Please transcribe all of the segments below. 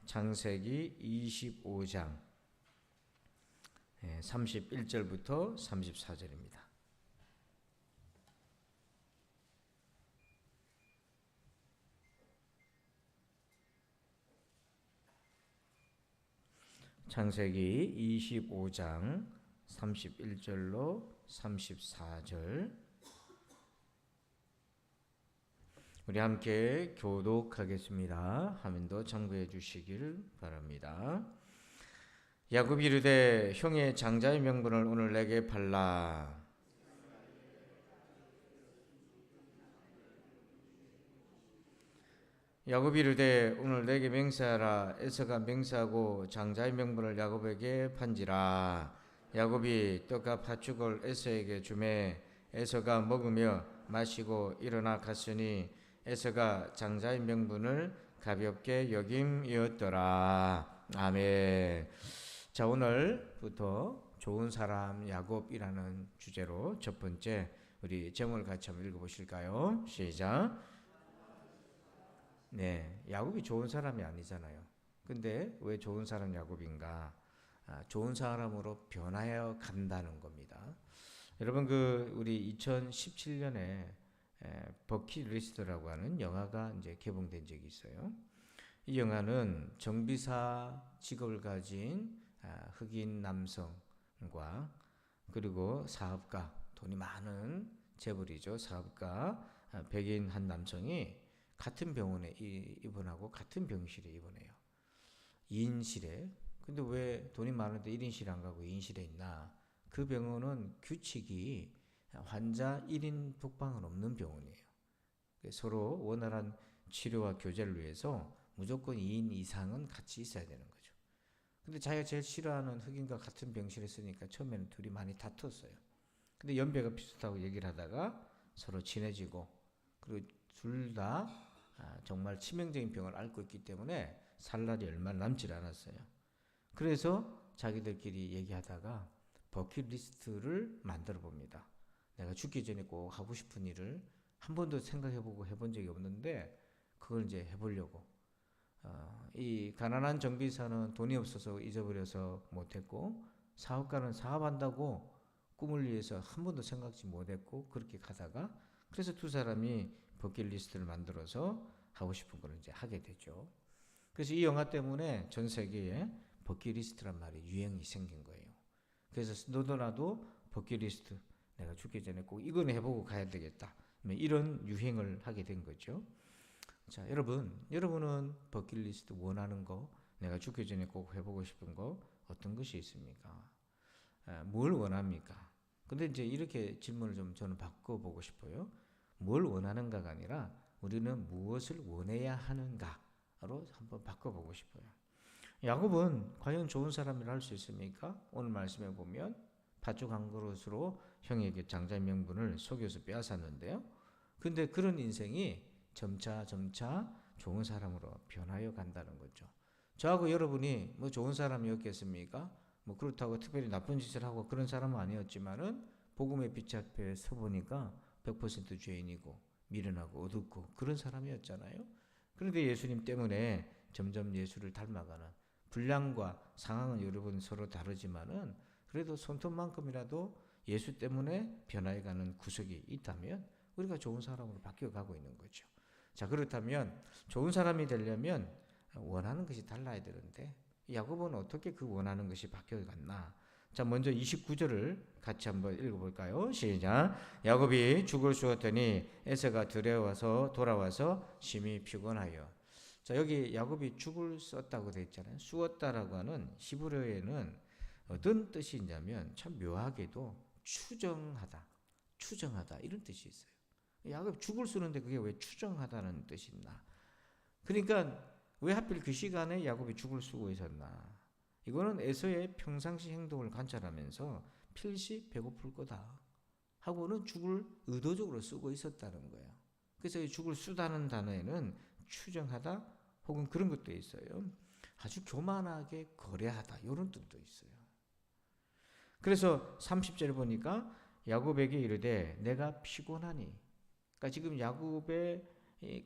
창세기 25장 31절부터 34절입니다. 창세기 25장 31절로 34절 우리 함께 교독하겠습니다. 화면도 참고해 주시길 바랍니다. 야곱이 이르되 형의 장자의 명분을 오늘 내게 팔라. 야곱이 이르되 오늘 내게 맹세하라. 에서가 맹세하고 장자의 명분을 야곱에게 판지라. 야곱이 떡과 팥죽을 에서에게 주매 에서가 먹으며 마시고 일어나 갔으니 에서가 장자의 명분을 가볍게 여김이었더라. 아멘. 자, 오늘부터 좋은 사람 야곱이라는 주제로 첫 번째 우리 제목을 같이 한번 읽어보실까요? 시작. 네, 야곱이 좋은 사람이 아니잖아요. 근데 왜 좋은 사람 야곱인가? 좋은 사람으로 변하여 간다는 겁니다. 여러분, 우리 2017년에 버킷리스트라고 하는 영화가 이제 개봉된 적이 있어요. 이 영화는 정비사 직업을 가진 흑인 남성과 그리고 사업가, 돈이 많은 재벌이죠. 사업가 백인 한 남성이 같은 병원에 입원하고 같은 병실에 입원해요. 2인실에. 근데 왜 돈이 많은데 1인실에 안 가고 2인실에 있나? 그 병원은 규칙이 환자 1인 독방은 없는 병원이에요. 서로 원활한 치료와 교제를 위해서 무조건 2인 이상은 같이 있어야 되는 거죠. 근데 자기가 제일 싫어하는 흑인과 같은 병실에 있으니까 처음에는 둘이 많이 다퉜어요. 근데 연배가 비슷하고 얘기를 하다가 서로 친해지고, 그리고 둘 다 정말 치명적인 병을 앓고 있기 때문에 살 날이 얼마 남질 않았어요. 그래서 자기들끼리 얘기하다가 버킷리스트를 만들어 봅니다. 내가 죽기 전에 꼭 하고 싶은 일을 한 번도 생각해보고 해본 적이 없는데 그걸 이제 해보려고. 이 가난한 정비사는 돈이 없어서 잊어버려서 못했고, 사업가는 사업한다고 꿈을 위해서 한 번도 생각지 못했고, 그렇게 가다가 그래서 두 사람이 버킷리스트를 만들어서 하고 싶은 걸 이제 하게 되죠. 그래서 이 영화 때문에 전 세계에 버킷리스트란 말이 유행이 생긴 거예요. 그래서 너도 나도 버킷리스트, 내가 죽기 전에 꼭 이건 해보고 가야 되겠다, 이런 유행을 하게 된 거죠. 자, 여러분은 버킷리스트 원하는 거, 내가 죽기 전에 꼭 해보고 싶은 거 어떤 것이 있습니까? 뭘 원합니까? 근데 이제 이렇게 질문을 좀 저는 바꿔보고 싶어요. 뭘 원하는가가 아니라 우리는 무엇을 원해야 하는가로 한번 바꿔보고 싶어요. 야곱은 과연 좋은 사람이라 할 수 있습니까? 오늘 말씀해 보면 팥죽 한 그릇으로 형에게 장자의 명분을 속여서 빼앗았는데요. 근데 그런 인생이 점차 좋은 사람으로 변하여 간다는 거죠. 저하고 여러분이 뭐 좋은 사람이었겠습니까? 뭐 그렇다고 특별히 나쁜 짓을 하고 그런 사람은 아니었지만은 복음의 빛 앞에 서보니까 100% 죄인이고 미련하고 어둡고 그런 사람이었잖아요. 그런데 예수님 때문에 점점 예수를 닮아가는, 분량과 상황은 여러분 서로 다르지만은 그래도 손톱만큼이라도 예수 때문에 변화해가는 구석이 있다면 우리가 좋은 사람으로 바뀌어가고 있는 거죠. 자, 그렇다면 좋은 사람이 되려면 원하는 것이 달라야 되는데 야곱은 어떻게 그 원하는 것이 바뀌어갔나? 자, 먼저 29절을 같이 한번 읽어볼까요? 시작. 야곱이 죽을 쑤었더니 에서가 돌아와서 심히 피곤하여. 자, 여기 야곱이 죽을 썼다고 되어 있잖아요. 쑤었다라고 하는 히브리어에는 어떤 뜻이 있냐면 참 묘하게도 추정하다 이런 뜻이 있어요. 야곱이 죽을 쓰는데 그게 왜 추정하다는 뜻이 있나? 그러니까 왜 하필 그 시간에 야곱이 죽을 쓰고 있었나? 이거는 에서의 평상시 행동을 관찰하면서 필시 배고플 거다 하고는 죽을 의도적으로 쓰고 있었다는 거예요. 그래서 이 죽을 쓰다는 단어에는 추정하다 혹은 그런 것도 있어요. 아주 교만하게 거래하다 이런 뜻도 있어요. 그래서 30절에 보니까 야곱에게 이르되 내가 피곤하니. 그러니까 지금 야곱의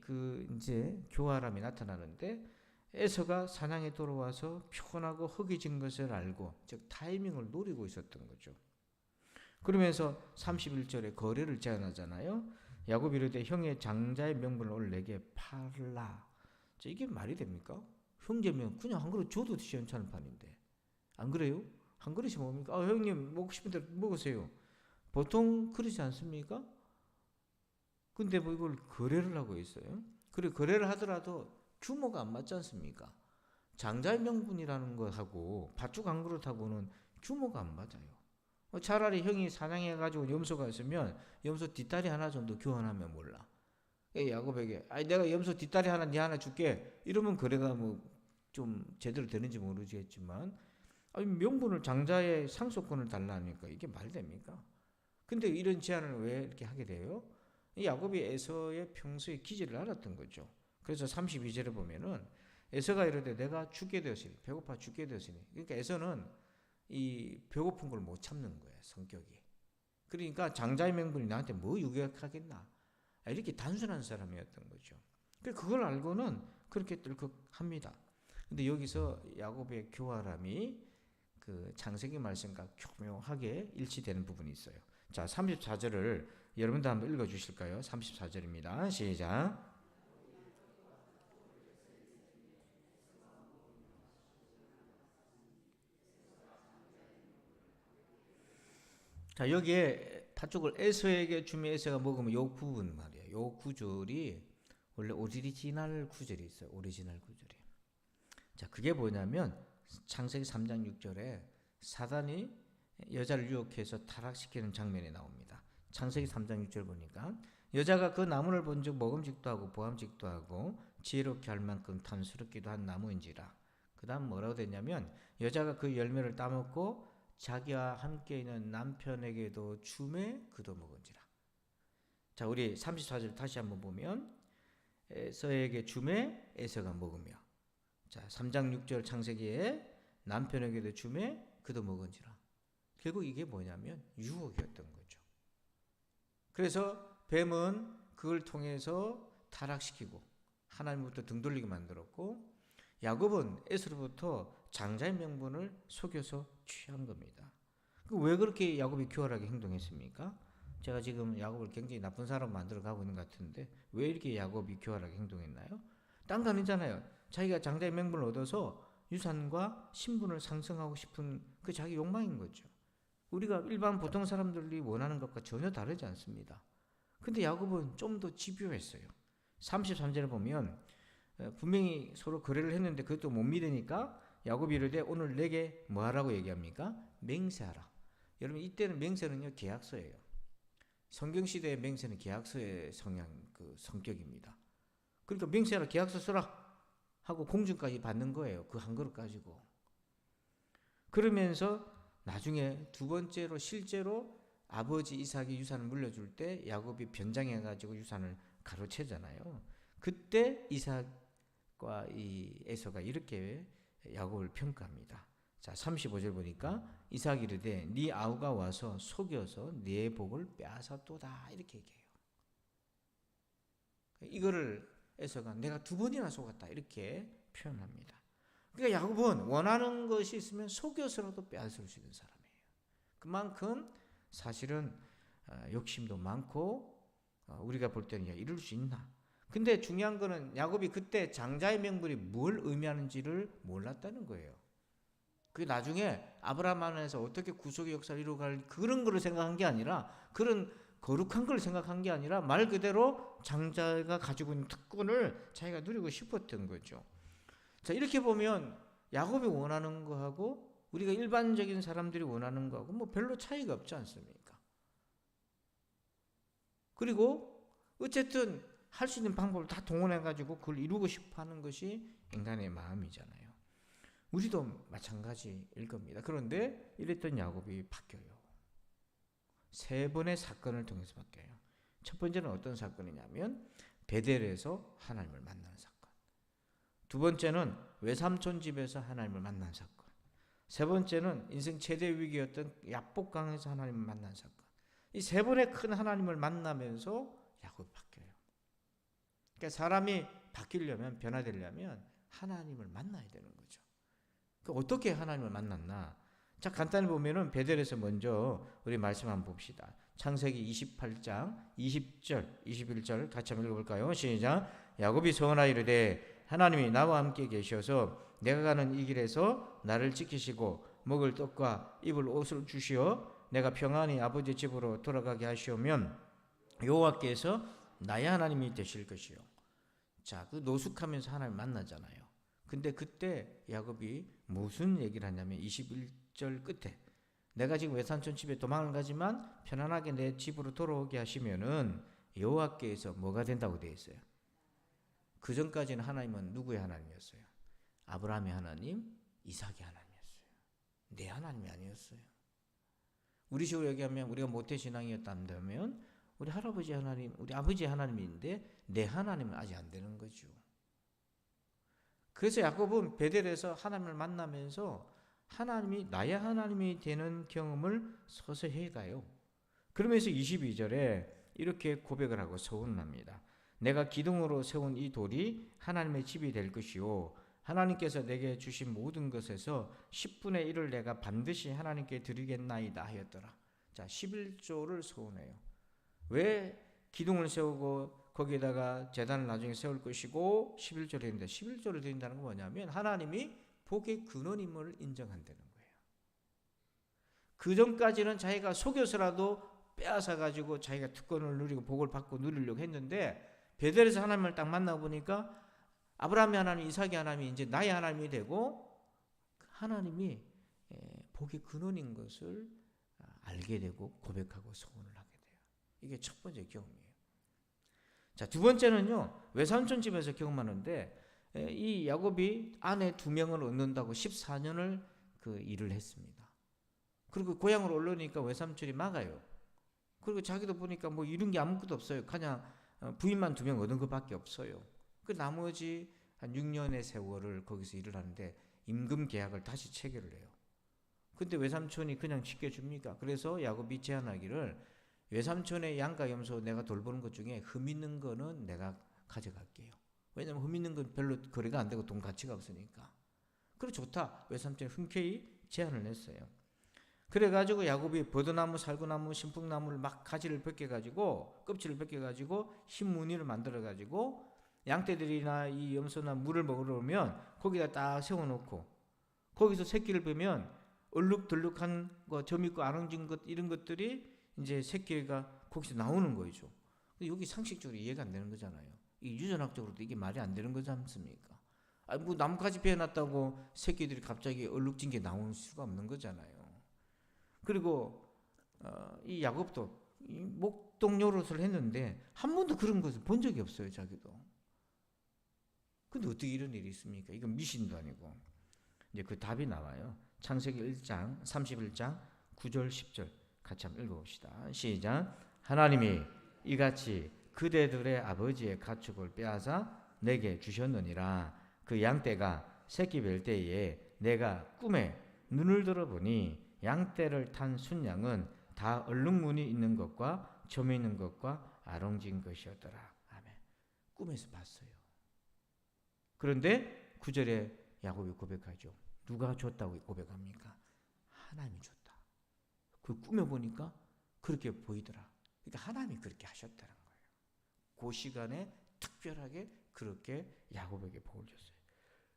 그 이제 교활함이 나타나는데 에서가 사냥에 돌아와서 피곤하고 허기진 것을 알고, 즉 타이밍을 노리고 있었던 거죠. 그러면서 31절에 거래를 제안하잖아요. 야곱이 이르되 형의 장자의 명분을 오늘 내게 팔라. 이게 말이 됩니까? 형제면 그냥 한 그릇 줘도 시원찮은 판인데, 안 그래요? 한 그릇이 뭡니까? 형님 먹고 싶은 대로 먹으세요. 보통 그러지 않습니까? 근데 뭐 이걸 거래를 하고 있어요. 그리고 거래를 하더라도 규모가 안 맞지 않습니까? 장자의 명분이라는 것하고 팥죽 한 그릇하고는 규모가 안 맞아요. 차라리 형이 사냥해가지고 염소가 있으면 염소 뒷다리 하나 정도 교환하면 몰라. 야곱에게 내가 염소 뒷다리 하나 네 하나 줄게 이러면 거래가 뭐 좀 제대로 되는지 모르겠지만, 명분을 장자의 상속권을 달라니까 이게 말이 됩니까? 근데 이런 제안을 왜 이렇게 하게 돼요? 야곱이 에서의 평소의 기질을 알았던 거죠. 그래서 32절에 보면은 에서가 이르되 내가 죽게 되었으니, 배고파 죽게 되었으니, 그러니까 에서는 이 배고픈 걸 못 참는 거예요, 성격이. 그러니까 장자의 명분이 나한테 뭐 유익하겠나, 이렇게 단순한 사람이었던 거죠. 그걸 알고는 그렇게 뜰컥합니다. 근데 여기서 야곱의 교활함이 그 창세기 말씀과 교묘하게 일치되는 부분이 있어요. 자, 34절을 여러분도 한번 읽어 주실까요? 34절입니다. 시작. 자, 여기에 팥죽을 에서에게 주면 에서가 먹으면 요 부분 말이에요. 요 구절이 원래 오리지널 구절이 있어요. 오리지널 구절이. 자, 그게 뭐냐면 창세기 3장 6절에 사단이 여자를 유혹해서 타락시키는 장면이 나옵니다. 창세기 3장 6절 보니까 여자가 그 나무를 본즉 먹음직도 하고 보암직도 하고 지혜롭게 할 만큼 탐스럽기도 한 나무인지라. 그 다음 뭐라고 됐냐면 여자가 그 열매를 따먹고 자기와 함께 있는 남편에게도 주매 그도 먹은지라. 자, 우리 34절 다시 한번 보면 에서에게 주매 에서가 먹으며, 자 3장 6절 창세기에 남편에게도 주매 그도 먹은지라. 결국 이게 뭐냐면 유혹이었던 거죠. 그래서 뱀은 그걸 통해서 타락시키고 하나님부터 등 돌리게 만들었고, 야곱은 에서로부터 장자의 명분을 속여서 취한 겁니다. 왜 그렇게 야곱이 교활하게 행동했습니까? 제가 지금 야곱을 굉장히 나쁜 사람 만들어 가고 있는 것 같은데 왜 이렇게 야곱이 교활하게 행동했나요? 딴 거 아니잖아요. 자기가 장자의 명분을 얻어서 유산과 신분을 상승하고 싶은 그 자기 욕망인 거죠. 우리가 일반 보통 사람들이 원하는 것과 전혀 다르지 않습니다. 근데 야곱은 좀 더 집요했어요. 33절에 보면 분명히 서로 거래를 했는데 그것도 못 믿으니까 야곱이 이르되 오늘 내게 뭐하라고 얘기합니까? 맹세하라. 여러분 이때는 맹세는요 계약서예요. 성경시대의 맹세는 계약서의 성격입니다. 그러니까 맹세하라, 계약서 써라 하고 공증까지 받는 거예요. 그 한 그릇 가지고. 그러면서 나중에 두 번째로 실제로 아버지 이삭이 유산을 물려줄 때 야곱이 변장해가지고 유산을 가로채잖아요. 그때 이삭과 이 에서가 이렇게 야곱을 평가합니다. 자, 35절 보니까 이삭이 이르되 네 아우가 와서 속여서 네 복을 빼앗았도다 이렇게 얘기해요. 이거를 에서가 내가 두 번이나 속았다 이렇게 표현합니다. 그러니까 야곱은 원하는 것이 있으면 속여서라도 빼앗을 수 있는 사람이에요. 그만큼 사실은 욕심도 많고 우리가 볼 때는 이룰 수 있나. 근데 중요한 거는 야곱이 그때 장자의 명분이 뭘 의미하는지를 몰랐다는 거예요. 그게 나중에 아브라함 안에서 어떻게 구속의 역사를 이루어갈 그런 거를 생각한 게 아니라, 그런 거룩한 걸 생각한 게 아니라 말 그대로 장자가 가지고 있는 특권을 자기가 누리고 싶었던 거죠. 자, 이렇게 보면 야곱이 원하는 거하고 우리가 일반적인 사람들이 원하는 거하고 뭐 별로 차이가 없지 않습니까? 그리고 어쨌든 할 수 있는 방법을 다 동원해가지고 그걸 이루고 싶어 하는 것이 인간의 마음이잖아요. 우리도 마찬가지일 겁니다. 그런데 이랬던 야곱이 바뀌어요. 세 번의 사건을 통해서 바뀌어요. 첫 번째는 어떤 사건이냐면 베델에서 하나님을 만나는 사건. 두 번째는 외삼촌 집에서 하나님을 만난 사건. 세 번째는 인생 최대 위기였던 야복강에서 하나님을 만난 사건. 이 세 번의 큰 하나님을 만나면서 야곱이 바뀌어요. 그러니까 사람이 바뀌려면, 변화되려면 하나님을 만나야 되는 거죠. 어떻게 하나님을 만났나? 자, 간단히 보면은 베델에서 먼저 우리 말씀 한번 봅시다. 창세기 28장 20절, 21절 같이 한번 읽어볼까요? 시작. 야곱이 소원하여 이르되 하나님이 나와 함께 계셔서 내가 가는 이 길에서 나를 지키시고 먹을 떡과 입을 옷을 주시어 내가 평안히 아버지 집으로 돌아가게 하시오면 여호와께서 나의 하나님이 되실 것이요. 자, 그 노숙하면서 하나님 만나잖아요. 근데 그때 야곱이 무슨 얘기를 하냐면 21절 끝에 내가 지금 외삼촌 집에 도망을 가지만 편안하게 내 집으로 돌아오게 하시면은 여호와께서 뭐가 된다고 되어 있어요. 그 전까지는 하나님은 누구의 하나님이었어요? 아브라함의 하나님, 이삭의 하나님이었어요. 내 하나님이 아니었어요. 우리 식으로 얘기하면 우리가 모태신앙이었다면 우리 할아버지 하나님, 우리 아버지 하나님인데 내 하나님은 아직 안 되는 거죠. 그래서 야곱은 베델에서 하나님을 만나면서 하나님이 나의 하나님이 되는 경험을 서서히 해가요. 그러면서 22절에 이렇게 고백을 하고 서원을 합니다. 내가 기둥으로 세운 이 돌이 하나님의 집이 될 것이요 하나님께서 내게 주신 모든 것에서 10분의 1을 내가 반드시 하나님께 드리겠나이다 하였더라. 자, 11조를 서원해요. 왜 기둥을 세우고 거기에다가 제단을 나중에 세울 것이고 11조를 드린다. 11조를 드린다는 건 뭐냐면 하나님이 복의 근원임을 인정한다는 거예요. 그 전까지는 자기가 속여서라도 빼앗아 가지고 자기가 특권을 누리고 복을 받고 누리려고 했는데 베델에서 하나님을 딱 만나보니까 아브라함의 하나님, 이삭의 하나님이 이제 나의 하나님이 되고 하나님이 복의 근원인 것을 알게 되고 고백하고 소원을 하게 돼요. 이게 첫 번째 경험이에요. 자, 두 번째는요, 외삼촌 집에서 경험하는데 이 야곱이 아내 2명을 얻는다고 14년을 그 일을 했습니다. 그리고 고향으로 올라오니까 외삼촌이 막아요. 그리고 자기도 보니까 뭐 이런 게 아무것도 없어요. 그냥 부인만 2명 얻은 것밖에 없어요. 그 나머지 한 6년의 세월을 거기서 일을 하는데 임금 계약을 다시 체결을 해요. 근데 외삼촌이 그냥 쉽게 줍니까? 그래서 야곱이 제안하기를 외삼촌의 양가 염소 내가 돌보는 것 중에 흠 있는 거는 내가 가져갈게요. 왜냐면 흠 있는 건 별로 거래가 안 되고 돈 가치가 없으니까. 그래 좋다. 외삼촌이 흔쾌히 제안을 했어요. 그래가지고 야곱이 버드나무, 살구나무, 신풍나무를 막 가지를 벗겨가지고 껍질을 벗겨가지고 흰 무늬를 만들어가지고 양떼들이나 이 염소나 물을 먹으러 오면 거기다 딱 세워놓고 거기서 새끼를 빼면 얼룩덜룩한 거, 점 있고 아롱진 것 이런 것들이 이제 새끼가 거기서 나오는 거죠. 여기 상식적으로 이해가 안 되는 거잖아요. 이 유전학적으로도 이게 말이 안 되는 거지 않습니까? 뭐 나뭇가지 베어놨다고 새끼들이 갑자기 얼룩진 게 나올 수가 없는 거잖아요. 그리고 이 야곱도 이 목동 노릇을 했는데 한 번도 그런 것을 본 적이 없어요, 자기도. 근데 어떻게 이런 일이 있습니까? 이건 미신도 아니고. 이제 그 답이 나와요. 창세기 1장 31장 9절 10절 같이 한번 읽어봅시다. 시작. 하나님이 이같이 그대들의 아버지의 가축을 빼앗아 내게 주셨느니라. 그 양떼가 새끼 뵐 때에 내가 꿈에 눈을 들어보니 양떼를 탄 순양은 다 얼룩무늬 있는 것과 점이 있는 것과 아롱진 것이었더라. 아멘. 꿈에서 봤어요. 그런데 9절에 야곱이 고백하죠. 누가 줬다고 고백합니까? 하나님이 줬다. 그 꿈에 보니까 그렇게 보이더라. 그러니까 하나님이 그렇게 하셨다는 거예요. 그 시간에 특별하게 그렇게 야곱에게 복을 줬어요.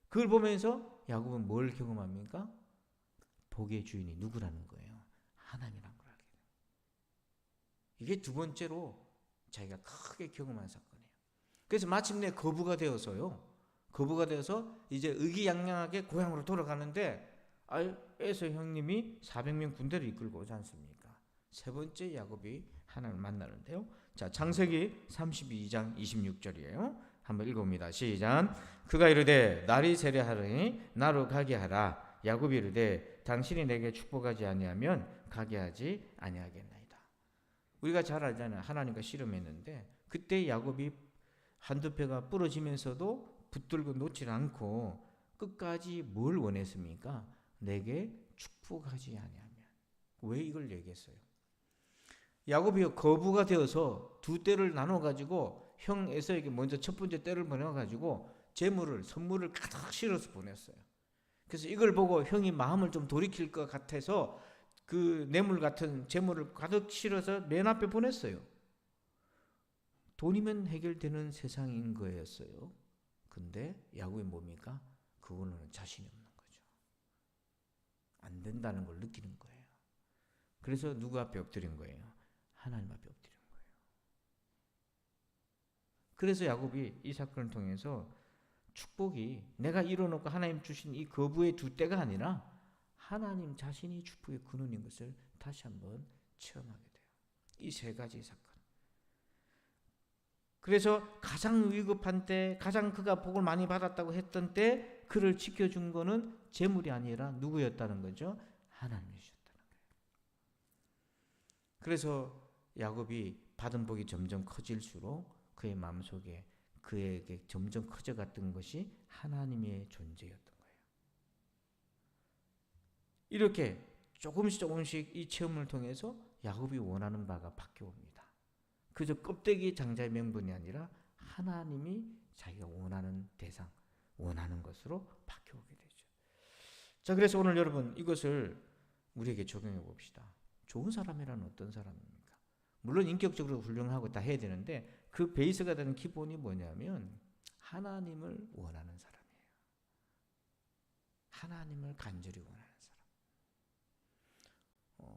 그걸 보면서 야곱은 뭘 경험합니까? 복의 주인이 누구라는 거예요. 하나님이라는 걸 알게 돼요. 이게 두 번째로 자기가 크게 경험한 사건이에요. 그래서 마침내 거부가 되어서요. 거부가 되어서 이제 의기양양하게 고향으로 돌아가는데 에서 형님이 400명 군대를 이끌고 오지 않습니까? 세 번째 야곱이 하나님을 만나는데요. 자, 창세기 32장 26절이에요. 한번 읽어봅니다. 시작. 그가 이르되 날이 세려하더니 나로 가게 하라. 야곱이 이르되 당신이 내게 축복하지 아니하면 가게 하지 아니하겠나이다. 우리가 잘 알잖아요. 하나님과 씨름했는데 그때 야곱이 한두 폐가 부러지면서도 붙들고 놓지 않고 끝까지 뭘 원했습니까? 내게 축복하지 아니하면. 왜 이걸 얘기했어요? 야곱이 거부가 되어서 두 떼를 나눠 가지고 형 에서에게 먼저 첫 번째 떼를 보내 가지고 재물을 선물을 가득 실어서 보냈어요. 그래서 이걸 보고 형이 마음을 좀 돌이킬 것 같아서 그 뇌물 같은 재물을 가득 실어서 맨 앞에 보냈어요. 돈이면 해결되는 세상인 거였어요. 근데 야곱이 뭡니까? 그거는 자신이 없는 거죠. 안 된다는 걸 느끼는 거예요. 그래서 누구 앞에 엎드린 거예요? 하나님 앞에 엎드린 거예요. 그래서 야곱이 이 사건을 통해서 축복이 내가 이뤄놓고 하나님 주신 이 거부의 두 때가 아니라 하나님 자신이 축복의 근원인 것을 다시 한번 체험하게 돼요. 이 세 가지 사건. 그래서 가장 위급한 때, 가장 그가 복을 많이 받았다고 했던 때 그를 지켜준 거는 재물이 아니라 누구였다는 거죠? 하나님이셨다는 거예요. 그래서 야곱이 받은 복이 점점 커질수록 그의 마음속에 그에게 점점 커져갔던 것이 하나님의 존재였던 거예요. 이렇게 조금씩 이 체험을 통해서 야곱이 원하는 바가 바뀌어옵니다. 그저 껍데기 장자의 명분이 아니라 하나님이 자기가 원하는 대상, 원하는 것으로 바뀌어오게 되죠. 자, 그래서 오늘 여러분 이것을 우리에게 적용해 봅시다. 좋은 사람이란 어떤 사람입니까? 물론 인격적으로 훌륭하고 다 해야 되는데 그 베이스가 되는 기본이 뭐냐면 하나님을 원하는 사람이에요. 하나님을 간절히 원하는 사람.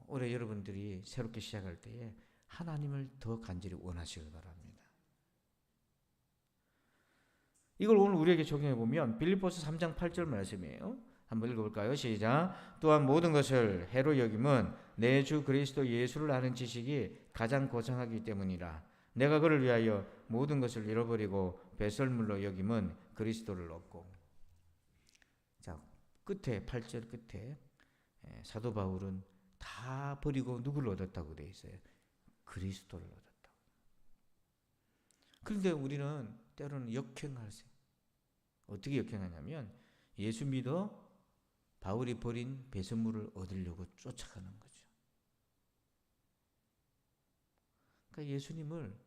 올해 여러분들이 새롭게 시작할 때에 하나님을 더 간절히 원하시길 바랍니다. 이걸 오늘 우리에게 적용해 보면 빌립보서 3장 8절 말씀이에요. 한번 읽어볼까요? 시작. 또한 모든 것을 해로 여김은 내 주 그리스도 예수를 아는 지식이 가장 고상하기 때문이라. 내가 그를 위하여 모든 것을 잃어버리고 배설물로 여김은 그리스도를 얻고. 자, 끝에 8절 끝에 사도 바울은 다 버리고 누구를 얻었다고 되어 있어요? 그리스도를 얻었다. 그런데 우리는 때로는 역행할 수 있어요. 어떻게 역행하냐면 예수 믿어 바울이 버린 배설물을 얻으려고 쫓아가는 거죠. 그러니까 예수님을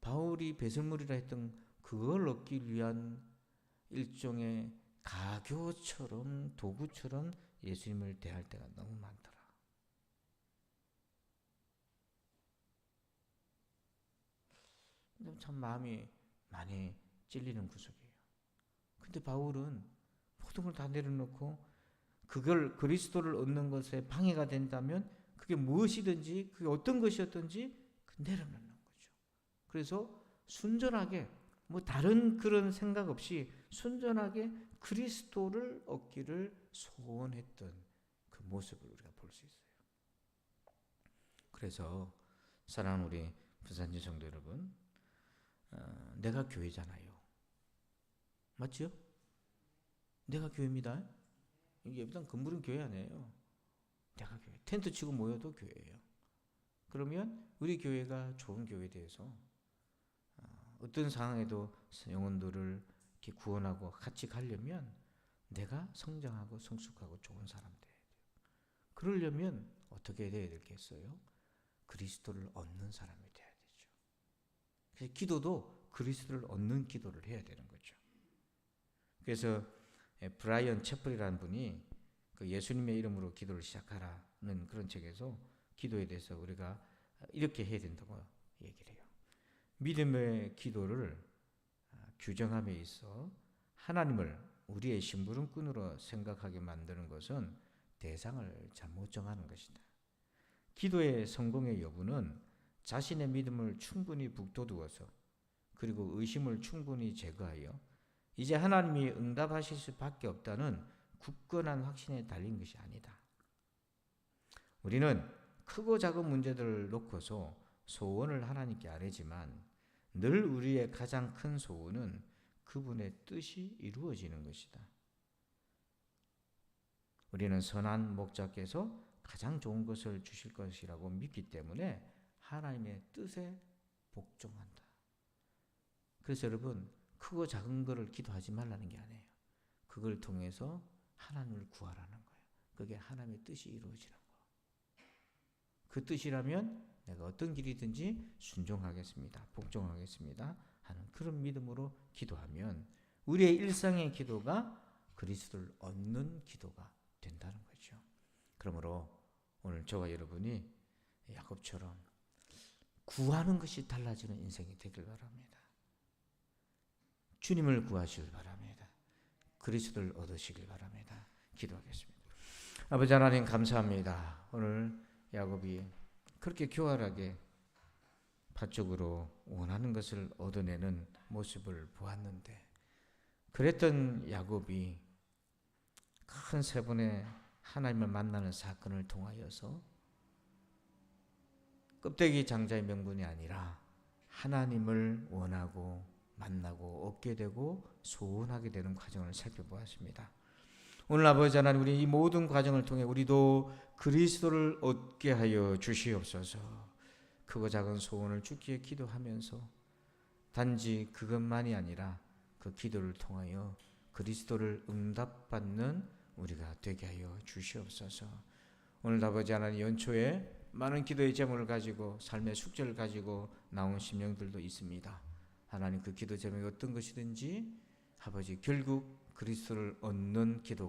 바울이 배설물이라 했던 그걸 얻기 위한 일종의 가교처럼 도구처럼 예수님을 대할 때가 너무 많더라. 참 마음이 많이 찔리는 구석이에요. 근데 바울은 모든 걸 다 내려놓고 그걸 그리스도를 얻는 것에 방해가 된다면 그게 무엇이든지 그게 어떤 것이었든지 내려놓는 거죠. 그래서 순전하게 뭐 다른 그런 생각 없이 순전하게 그리스도를 얻기를 소원했던 그 모습을 우리가 볼 수 있어요. 그래서 사랑하는 우리 부산지 성도 여러분, 내가 교회잖아요. 맞죠? 내가 교회입니다. 이게 일단 건물은 교회 아니에요. 내가 교회. 텐트 치고 모여도 교회예요. 그러면 우리 교회가 좋은 교회에 대해서 어떤 상황에도 영혼들을 이렇게 구원하고 같이 가려면 내가 성장하고 성숙하고 좋은 사람 돼야 돼요. 그러려면 어떻게 돼야 되겠어요? 그리스도를 얻는 사람이 돼야 되죠. 그래서 기도도 그리스도를 얻는 기도를 해야 되는 거죠. 그래서 브라이언 채플이라는 분이 그 예수님의 이름으로 기도를 시작하라는 그런 책에서 기도에 대해서 우리가 이렇게 해야 된다고 얘기를 해요. 믿음의 기도를 규정함에 있어 하나님을 우리의 심부름꾼으로 생각하게 만드는 것은 대상을 잘못 정하는 것이다. 기도의 성공의 여부는 자신의 믿음을 충분히 북돋우어서 그리고 의심을 충분히 제거하여 이제 하나님이 응답하실 수밖에 없다는 굳건한 확신에 달린 것이 아니다. 우리는 크고 작은 문제들을 놓고서 소원을 하나님께 아뢰지만 늘 우리의 가장 큰 소원은 그분의 뜻이 이루어지는 것이다. 우리는 선한 목자께서 가장 좋은 것을 주실 것이라고 믿기 때문에 하나님의 뜻에 복종한다. 그래서 여러분, 크고 작은 것을 기도하지 말라는 게 아니에요. 그걸 통해서 하나님을 구하라는 거예요. 그게 하나님의 뜻이 이루어지는 거. 그 뜻이라면 내가 어떤 길이든지 순종하겠습니다. 복종하겠습니다. 하는 그런 믿음으로 기도하면 우리의 일상의 기도가 그리스도를 얻는 기도가 된다는 거죠. 그러므로 오늘 저와 여러분이 야곱처럼 구하는 것이 달라지는 인생이 되길 바랍니다. 주님을 구하시길 바랍니다. 그리스도를 얻으시길 바랍니다. 기도하겠습니다. 아버지 하나님 감사합니다. 오늘 야곱이 그렇게 교활하게 파쪽으로 원하는 것을 얻어내는 모습을 보았는데, 그랬던 야곱이 큰 세 번의 하나님을 만나는 사건을 통하여서 껍데기 장자의 명분이 아니라 하나님을 원하고 만나고 얻게 되고 소원하게 되는 과정을 살펴보았습니다. 오늘 아버지 하나님, 우리 이 모든 과정을 통해 우리도 그리스도를 얻게 하여 주시옵소서. 크고 작은 소원을 주께 기도하면서 단지 그것만이 아니라 그 기도를 통하여 그리스도를 응답받는 우리가 되게 하여 주시옵소서. 오늘 아버지 하나님, 연초에 많은 기도의 제목을 가지고 삶의 숙제를 가지고 나온 심령들도 있습니다. 하나님, 그 기도 제목이 어떤 것이든지 아버지 결국 그리스도를 얻는 기도가